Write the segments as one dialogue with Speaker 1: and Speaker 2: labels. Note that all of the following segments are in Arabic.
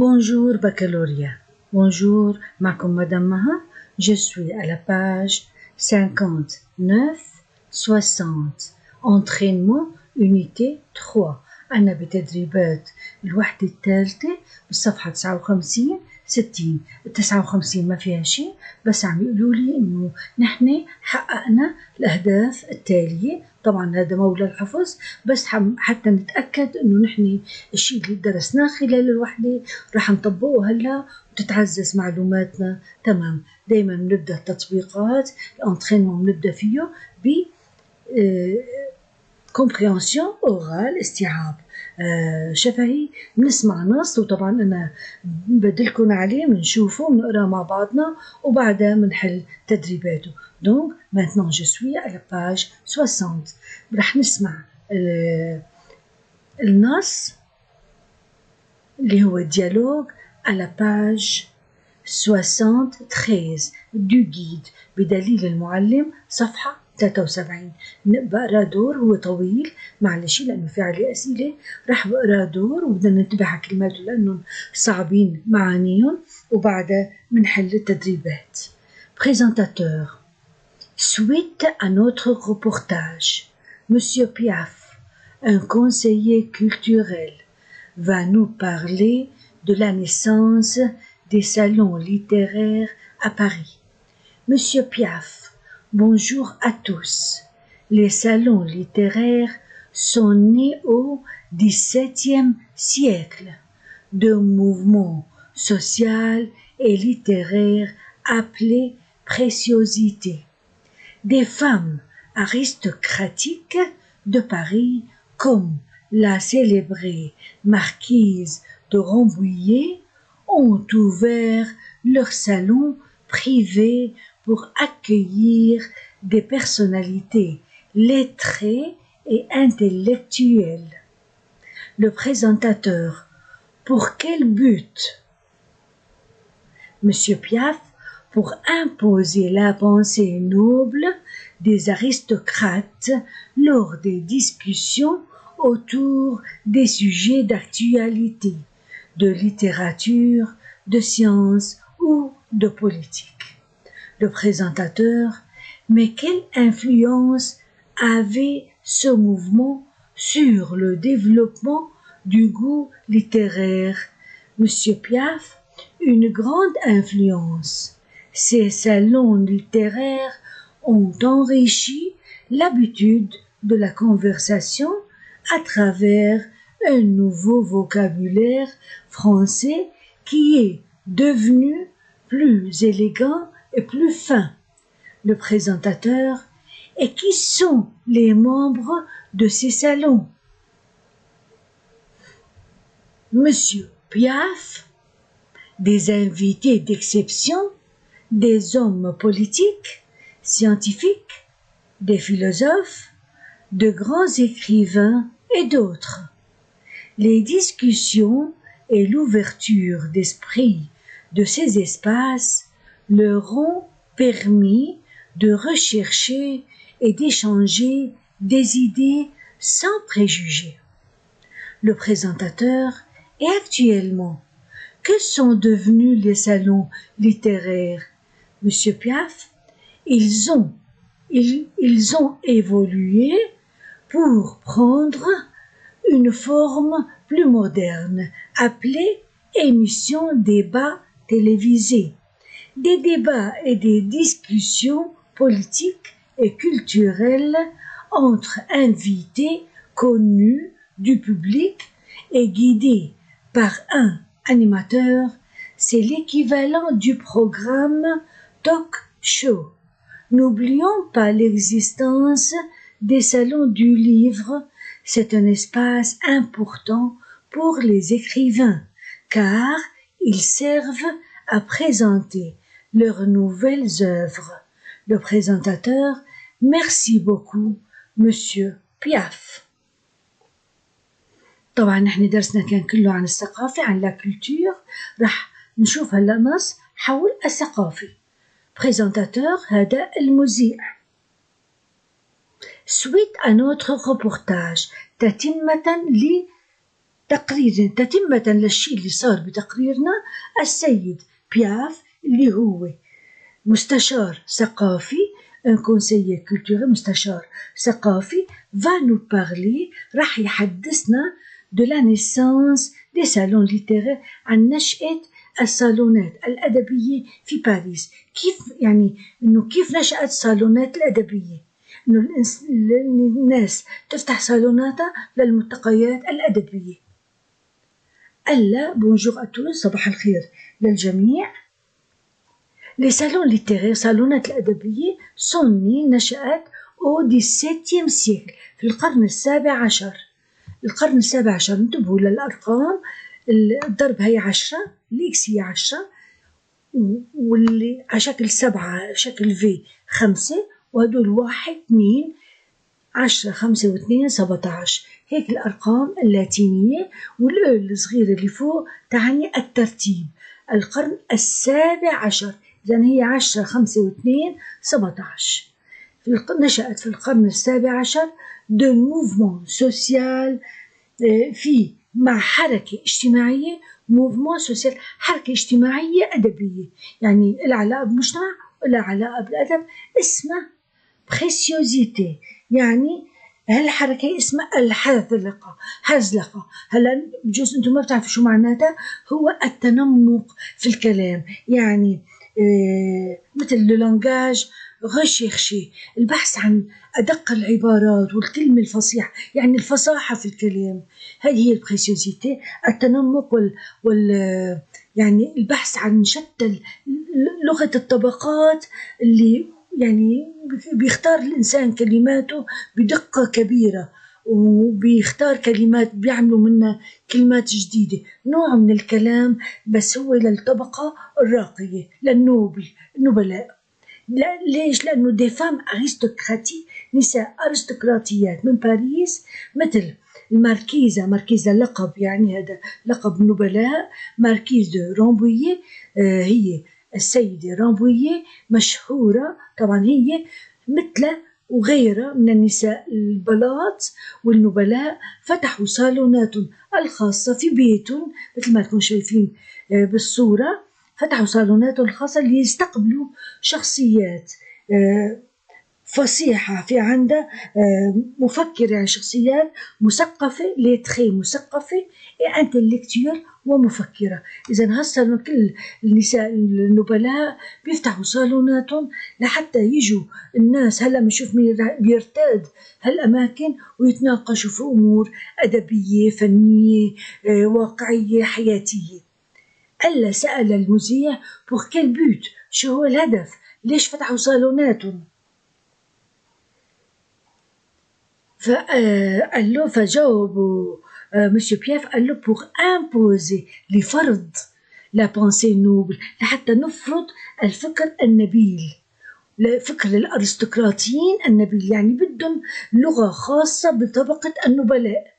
Speaker 1: Bonjour baccalauréat. Bonjour, معكم Madame Maha. Je suis à la page 59-60. Entraînement unité 3. أنا بتدريبات الوحدة الثالثة بالصفحة 59 60. 59 ما فيها شيء، بس عم يقولوا لي إنه نحن حققنا الأهداف التالية. طبعا هذا مولى الحفظ، بس حتى نتأكد إنه نحن الشيء اللي درسناه خلال الوحدة رح نطبقه هلا وتتعزز معلوماتنا. تمام. دايما بنبدأ التطبيقات الانترينمون بنبدأ فيه ب كومبريهنسيون اورال، استيعاب شفهي. بنسمع نص، وطبعا انا بدلكم عليه، بنشوفه بنقراه مع بعضنا وبعدها بنحل تدريباته. دونك maintenant je suis à la page 60. رح نسمع النص اللي هو dialogue à la page 73 du guide بدليل المعلم صفحة 73. بقرا دور، هو طويل معلش لأنه في عليه أسئلة، راح بقرا دور وبدنا ننتبه على كلماته لأنهم صعبين معانيهم، وبعدها بنحل التدريبات. Présentateur. Suite à notre reportage, Monsieur Piaf, un conseiller culturel, va nous parler de la naissance des salons littéraires à Paris. Monsieur Piaf, bonjour à tous. Les salons littéraires sont nés au XVIIe siècle d'un mouvement social et littéraire appelé préciosité. Des femmes aristocratiques de Paris, comme la célébrée marquise de Rambouillet, ont ouvert leur salon privé pour accueillir des personnalités lettrées et intellectuelles. Le présentateur. Pour quel but? Monsieur Piaf, pour imposer la pensée noble des aristocrates lors des discussions autour des sujets d'actualité, de littérature, de science ou de politique. Le présentateur. Mais quelle influence avait ce mouvement sur le développement du goût littéraire? Monsieur Piaf, une grande influence. Ces salons littéraires ont enrichi l'habitude de la conversation à travers un nouveau vocabulaire français qui est devenu plus élégant et plus fin. Le présentateur. Et qui sont les membres de ces salons? Monsieur Piaf, des invités d'exception, des hommes politiques, scientifiques, des philosophes, de grands écrivains et d'autres. Les discussions et l'ouverture d'esprit de ces espaces leur ont permis de rechercher et d'échanger des idées sans préjugés. Le présentateur. Et actuellement, que sont devenus les salons littéraires? Monsieur Piaf, ils ont évolué pour prendre une forme plus moderne, appelée émission débat télévisé. Des débats et des discussions politiques et culturelles entre invités connus du public et guidés par un animateur. C'est l'équivalent du programme talk show. N'oublions pas l'existence des salons du livre. C'est un espace important pour les écrivains, car ils servent à présenter leurs nouvelles œuvres. Le présentateur. Merci beaucoup, Monsieur Piaf. طبعا نحن درسنا كان كله عن الثقافة، عن لا كولتور. رح نشوف هلا نص حول الثقافي. Présentateur. هذا المذيع. Suite à notre reportage. تتمة تقرير تتمة للشيء اللي صار بتقريرنا. السيد بياف اللي هو مستشار ثقافي، un conseiller culturel، مستشار ثقافي، va nous parler، راح يحدثنا de la naissance des salons littéraires، عن نشأة الصالونات الأدبية في باريس. كيف يعني إنه كيف نشأت الصالونات الأدبية؟ إنه الناس تفتح صالوناتها للملتقيات الأدبية. ألا بونجور أتوس، صباح الخير للجميع. Les salons littéraires، صالونات الأدبية، سوني نشأت au XVIIe siècle، في القرن السابع عشر. القرن السابع عشر، انتبهوا للأرقام، الضرب هي 10، الإكس هي 10، واللي على شكل 7 شكل في 5، وهدول 1 2 10 5 و2 17، هيك الأرقام اللاتينية. والأو الصغيرة اللي فوق تعني الترتيب. القرن السابع عشر، إذن هي 10 5 و2 17. نشأت في القرن السابع عشر دو موفمون سوسيال، في مع حركة اجتماعية. موفمون سوسيال حركة اجتماعية أدبية، يعني لها علاقة بالمجتمع ولا علاقة بالأدب، اسمها بريسيوزيتي. يعني هالحركة اسمها الحذلقة. هزلقة هلا بجوز انتم ما بتعرفوا شو معناتها. هو التنمق في الكلام، يعني مثل اللانجاج غشيخشي، البحث عن أدق العبارات والكلمة الفصيحة، يعني الفصاحة في الكلام. هذه هي البريسيوزيتي، التنمق يعني البحث عن شتى لغة الطبقات، اللي يعني بيختار الإنسان كلماته بدقة كبيرة، وبيختار كلمات بيعملوا منها كلمات جديدة، نوع من الكلام بس هو للطبقة الراقية، النبلاء. لا ليش؟ لأنه دي فام أرستقراطي، نساء أرستقراطيات من باريس، مثل الماركيزة. ماركيزة لقب، يعني هذا لقب نبلاء. ماركيز دو رامبويي، هي السيدة رامبويي مشهورة طبعا، هي مثل وغيرها من النساء البلاط والنبلاء فتحوا صالوناتهم الخاصة في بيتهم، مثل ما تكونوا شايفين بالصورة. فتحوا صالوناتهم الخاصة ليستقبلوا شخصيات فصيحة، في عندها مفكرة، يعني شخصيات مثقفة، ليتخي مثقفة، انتلكتوال ومفكرة. إذا هالصالون كل النساء النبلاء بيفتحوا صالوناتهم لحتى يجوا الناس. هلا بنشوف مين بيرتاد هالأماكن ويتناقشوا في أمور أدبية فنية واقعية حياتية. ألا سأل المذيع pour quel but، شو هو الهدف، ليش فتحوا صالوناتهم؟ فقال له، فجاوبوا مسيو بياف قال له pour imposer، لفرض لا بونسي نوبل، لحتى نفرض الفكر النبيل، فكر الأرستقراطيين النبيل، يعني بدهم لغة خاصة بطبقة النبلاء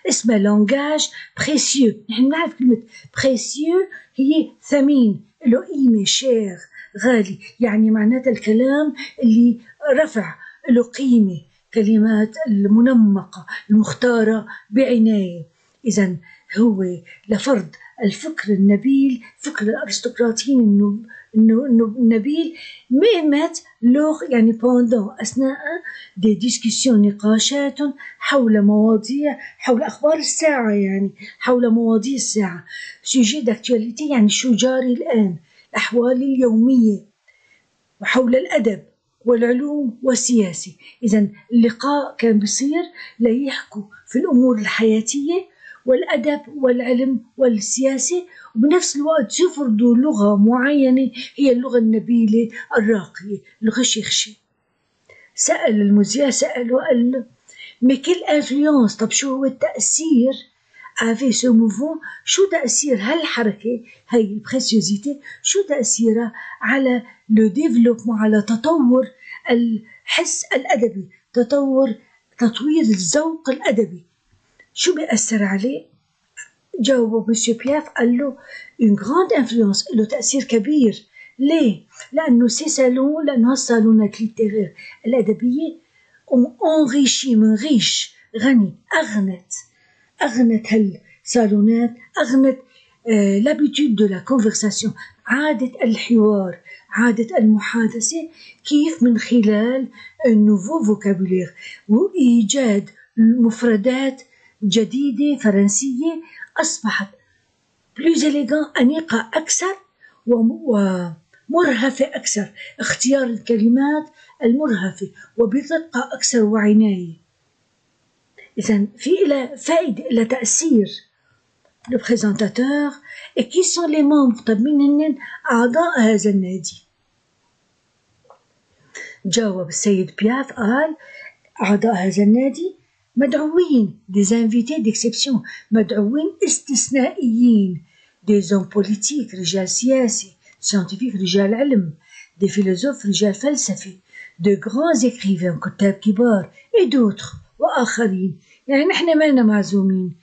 Speaker 1: اسمها لانجاج بريسيو. نحن نعرف كلمة بريسيو هي ثمين، له قيمة، شير، غالي، يعني معناتها الكلام اللي رفع له قيمة، كلمات المنمقة المختارة بعناية. إذا هو لفرض الفكر النبيل، فكر الأرستقراطيين إنه النبيل ميمات لوغ، يعني بوندون، أثناء دي ديسكسيون، نقاشات حول مواضيع، حول أخبار الساعة، يعني حول مواضيع الساعة، سوجي داكتواليتي، يعني شو جاري الآن، الأحوال اليومية، وحول الأدب والعلوم والسياسة. إذا اللقاء كان بيصير ليحكوا في الأمور الحياتية والأدب والعلم والسياسة، وبنفس الوقت يفرضوا لغة معينة هي اللغة النبيلة الراقية الغشيخشي. سأل المذيع، سأله قال له mais quelle influence، طب شو هو التأثير avait ce mouvement، شو تأثير هالحركة هاي البريسيوزيتي، شو تأثيرها على لو ديفلوبمون، على تطور الحس الأدبي، تطوير الذوق الأدبي، شو بيأثر عليه؟ جاوبه مسيو بياف قال له une grande influence، له تأثير كبير. ليه؟ لأنه سي سالون، لأنه هالصالونات ليتيرير الأدبية enrichi، من غيش، غني، أغنت صالونات أغنت l'habitude de la conversation، عادة الحوار، عادة المحادثة، كيف من خلال nouveau vocabulaire وإيجاد مفردات جديدة فرنسية أصبحت plus élégant، أنيقة أكثر ومرهفة أكثر، اختيار الكلمات المرهفة وبدقة أكثر وعناية. إذن في إلى فائدة، إلى تأثير le présentateur et qui sont les membres، طب مين هن أعضاء هذا النادي؟ جاوب السيد بياف قال أعضاء هذا النادي مدعوين des invités d'exception، مدعوين استثنائيين، des hommes politiques رجال سياسي، scientifiques رجال علم، des philosophes رجال فلسفة، de grands écrivains كتاب كبار et d'autres وآخرين، يعني نحن مانا معزومين.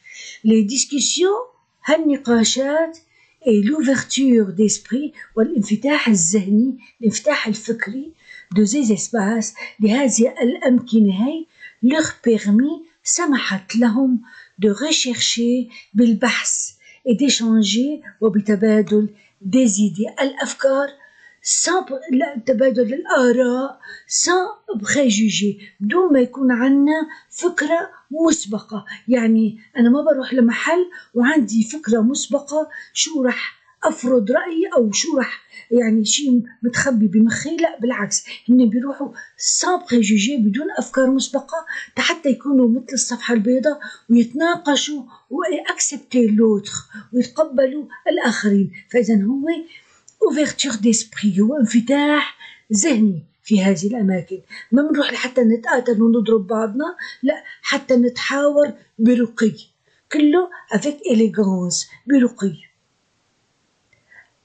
Speaker 1: les discussions هالنقاشات et l'ouverture d'esprit والانفتاح الذهني، الانفتاح الفكري de ces espaces لهذه الأمكنة هي leur permis سمحت لهم de rechercher بالبحث et d'échanger وبتبادل des idées الأفكار sans تبادل الآراء sans préjugés، بدون ما يكون عنا فكرة مسبقة. يعني أنا ما بروح لمحل وعندي فكرة مسبقة شو رح أفرض رأيي أو شو رح يعني شيء متخبي بمخي، لا بالعكس، هن بيروحوا sans préjugés بدون أفكار مسبقة حتى يكونوا مثل الصفحة البيضاء ويتناقشوا ويأكسبتي لوتر ويتقبلوا الآخرين. فإذا هو ouverture d'esprit، هو انفتاح ذهني في هذه الأماكن. ما بنروح لحتى نتقاتل ونضرب بعضنا، لا، حتى نتحاور برقي، كله avec élégance، برقي.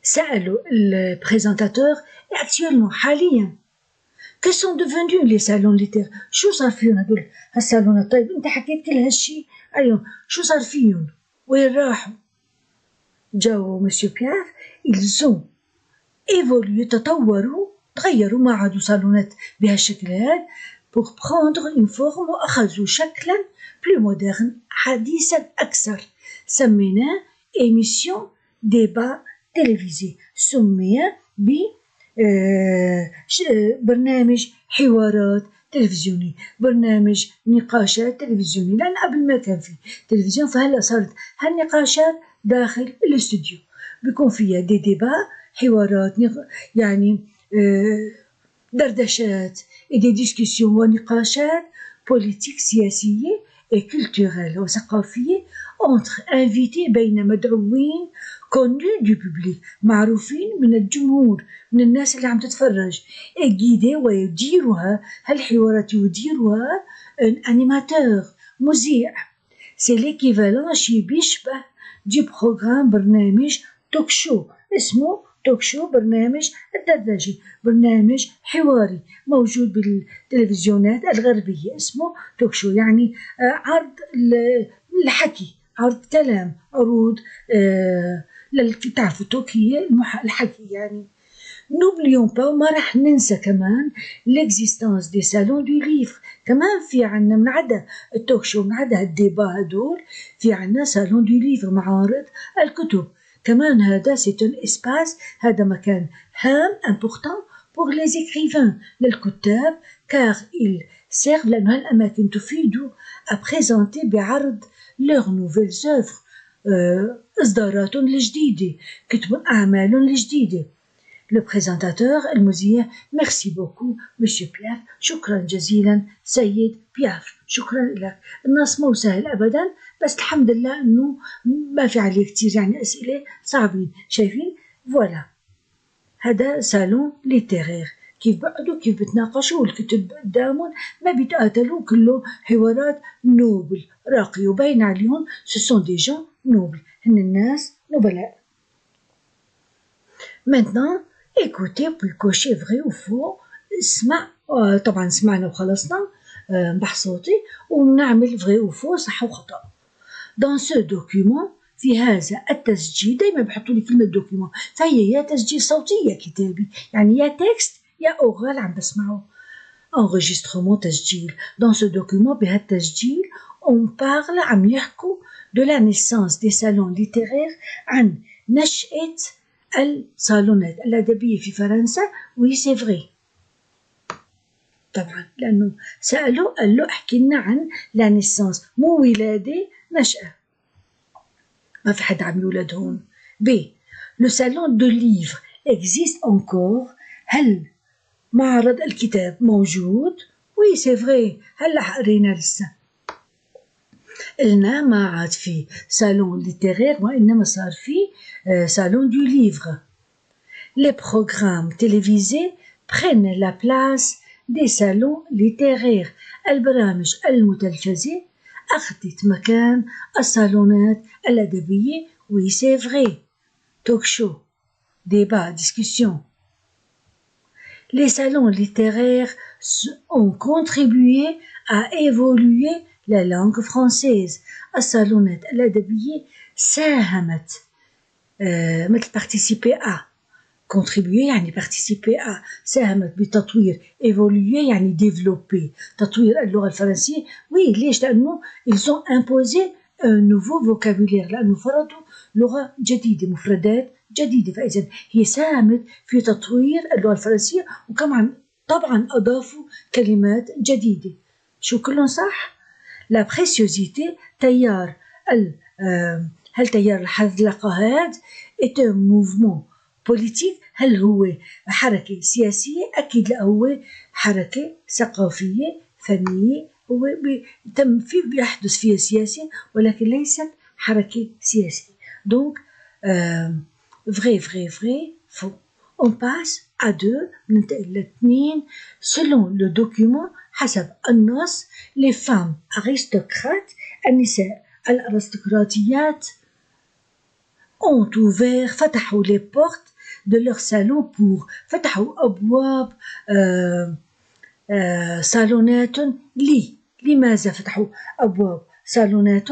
Speaker 1: سألوا البريزنتاتور actuellement حاليا que sont devenus les salons littéraires، شو صار فيهم هدول هالصالونات؟ طيب انت حكيت كل هالشي عليهم، شو صار فيهم؟ وين راحوا؟ جاوبوا مسيو بياف ils ont évolué، تغيروا، ما عادوا صالونات بهالشكل هذا pour prendre une forme، وأخذوا شكلا plus moderne، حديثا أكثر. سميناه émission débat télévisé، سمي برنامج حوارات تلفزيوني، برنامج نقاشات تلفزيوني، لأن قبل ما كان في تلفزيون، فهلأ صارت هالنقاشات داخل الاستوديو بيكون فيها دي ديبا، حوارات، يعني دردشات، دي ديسكسيون ونقاشات بوليتيك سياسية كولتورال وثقافية entre invités، بين مدعوين connus du public، معروفين من الجمهور، من الناس اللي عم تتفرج، guidé ويديرها هالحوارات، يديرها animateur، مذيع. c'est l'équivalent، شي بيشبه دي بروغرام، برنامج توك شو، اسمه توك شو، برنامج الدردشة، برنامج حواري موجود بالتلفزيونات الغربية، اسمه توك شو، يعني عرض الحكي، عرض كلام، عروض تعرفوا توك هي الحكي يعني. n'oublions pas، ما رح ننسى كمان l'existence des salons du livre، كمان في عنا من عدا التوك شو، من عدا الديبا هدول، في عنا salon du livre، معارض الكتب كمان. هذا c'est un espace، هذا مكان هام important pour les écrivains، للكتاب، car ils servent، لأن هالأماكن تفيد à présenter بعرض leurs nouvelles œuvres، إصدارات الجديدة، كتب أعمال الجديدة. le présentateur المذيع merci beaucoup monsieur بياف، شكرا جزيلا سيد بياف، شكرا لك. النص مو سهل أبدا، بس الحمد لله إنه ما في عليه كتير يعني أسئلة صعبين. شايفين؟ فوالا، هذا صالون ليتيرير، كيف بقعدوا، كيف بتناقشوا، والكتب قدامهم، ما بيتقاتلوا، كله حوارات نوبل راقي، وبين عليهم سوسون دي جون نوبل، هن الناس نبلاء. maintenant écoutez puis cochez vrai ou faux، اسمع، طبعا سمعنا وخلصنا بحث صوتي، ونعمل vrai ou faux، صح وخطأ. dans ce document، في هذا التسجيل، دايما بحطوا لي كلمة دوكيومون، فهي يا تسجيل صوتي يا كتابي، يعني يا تكست يا أوغال عم بسمعه، enregistrement تسجيل. dans ce document، بهالتسجيل on parle، عم يحكوا de la naissance des salons littéraires عن نشأة الصالونات الأدبية في فرنسا. وي سي فري طبعا، لأنه سأله قال له احكي لنا عن لا نيسانس، مو ولادة، نشأة، ما في حد عم يولد هون. ب لو سالون دو ليفر اكزيست انكور، هل معرض الكتاب موجود؟ وي سي فري، هلا قرينا لسه قلنا ما عاد في صالون ليتيرير وإنما صار في صالون دو ليفر. Les programmes télévisés prennent la place des salons littéraires. البرامج المتلفزة أخذت مكان الصالونات الأدبية. Oui, c'est vrai. Talk show, débat, discussion. Les salons littéraires ont contribué à évoluer la langue française. الصالونات الأدبية ساهمت مثل participer à contribuer يعني participer à، ساهمت بتطوير évoluer يعني développer، تطوير اللغة الفرنسية. وي ليش؟ لأنه ils ont imposé un nouveau vocabulaire، لأنه فرضوا لغة جديدة، مفردات جديدة، فإذا هي ساهمت في تطوير اللغة الفرنسية، وكمان طبعا أضافوا كلمات جديدة. شو كلهم صح؟ لا بريسيوزيتي تيار هل تيار الحذلقة هاد est un mouvement بوليتيك، هل هو حركة سياسية؟ أكيد لا، هو حركة ثقافية فنية، هو بيحدث فيها سياسة ولكن ليست حركة سياسية. دونك vrai vrai vrai faux. On passe à 2، ننتقل ل2. selon le document، حسب النص، les femmes aristocrates، النساء الأرستقراطيات ont ouvert، فتحوا les portes de leur salon pour، فتحوا أبواب صالونات لماذا فتحوا أبواب صالونات؟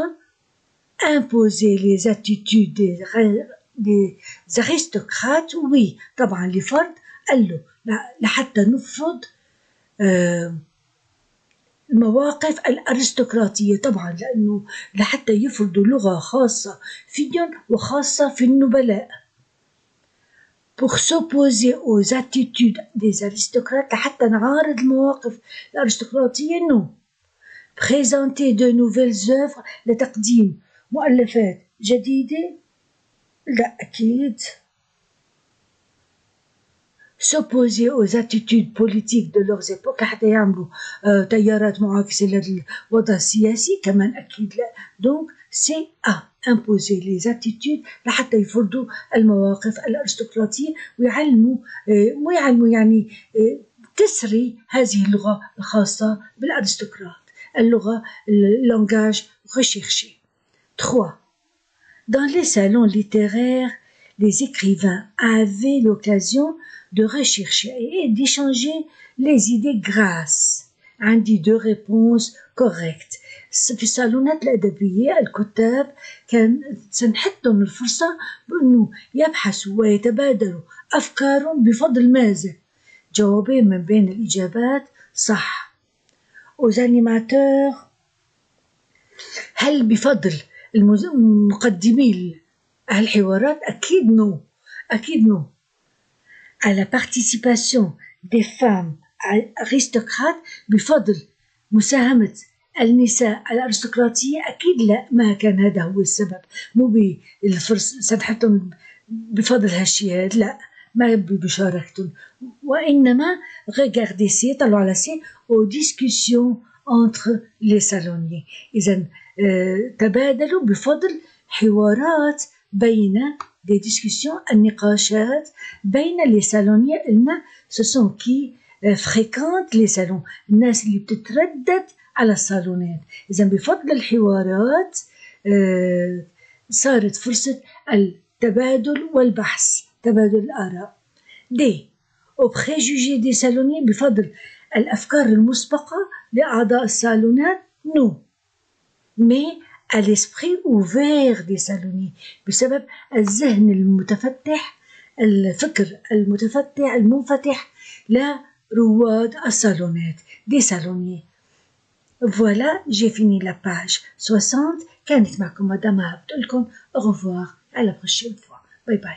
Speaker 1: imposer les attitudes des aristocrates. oui طبعا لفرض، قال له لحتى نفرض المواقف الأرستقراطية، طبعا لأنه لحتى يفرضوا لغة خاصة فيهم وخاصة في النبلاء. pour s'opposer aux attitudes des aristocrates، لحتى نعارض المواقف الأرستقراطية. non. présenter de nouvelles œuvres، لتقديم مؤلفات جديدة، لا أكيد. s'opposer aux attitudes politiques de leurs époques، لحتى يعملوا تيارات معاكسة للوضع السياسي، كمان أكيد لا. donc c'est à imposer les attitudes، لحتى يفرضوا المواقف الأرستقراطية ويعلموا يعني تسري هذه اللغة الخاصة بالأرستقراط، اللغة langage recherché. 3. Dans les salons littéraires، les écrivains avaient l'occasion de rechercher et d'échanger les idées grâce عندي 2 réponses correctes. في الصالونات الأدبية الكتاب كان سنحتهم الفرصة بأنه يبحثوا ويتبادلوا أفكارهم بفضل ماذا؟ جوابين من بين الإجابات صح. aux animateurs، هل بفضل المقدمين الحوارات؟ أكيد نو، أكيد نو. à la participation des femmes aristocrates، بفضل مساهمة النساء الأرستقراطية؟ أكيد لا، ما كان هذا هو السبب، مو بالفرصة سنحتهم بفضل هالشيء، لا، ما بمشاركتهم، وإنما regardez سي، طلعوا على سي aux discussions entre les saloniers. إذن تبادلوا بفضل حوارات بين des discussions، النقاشات بين les saloniers. قلنا ce sont qui fréquentent les salons، الناس اللي بتتردد على الصالونات. إذن بفضل الحوارات صارت فرصة التبادل والبحث، تبادل الآراء. دي au préjugé des saloniers، بفضل الأفكار المسبقة لأعضاء الصالونات. non. mais à l'esprit ouvert des saloniers، بسبب الذهن المتفتح، الفكر المتفتح المنفتح لرواد الصالونات des saloniers. Voilà, j'ai fini la page 60. كانت معكم مدام بتقول لكم au revoir à la prochaine fois. باي باي.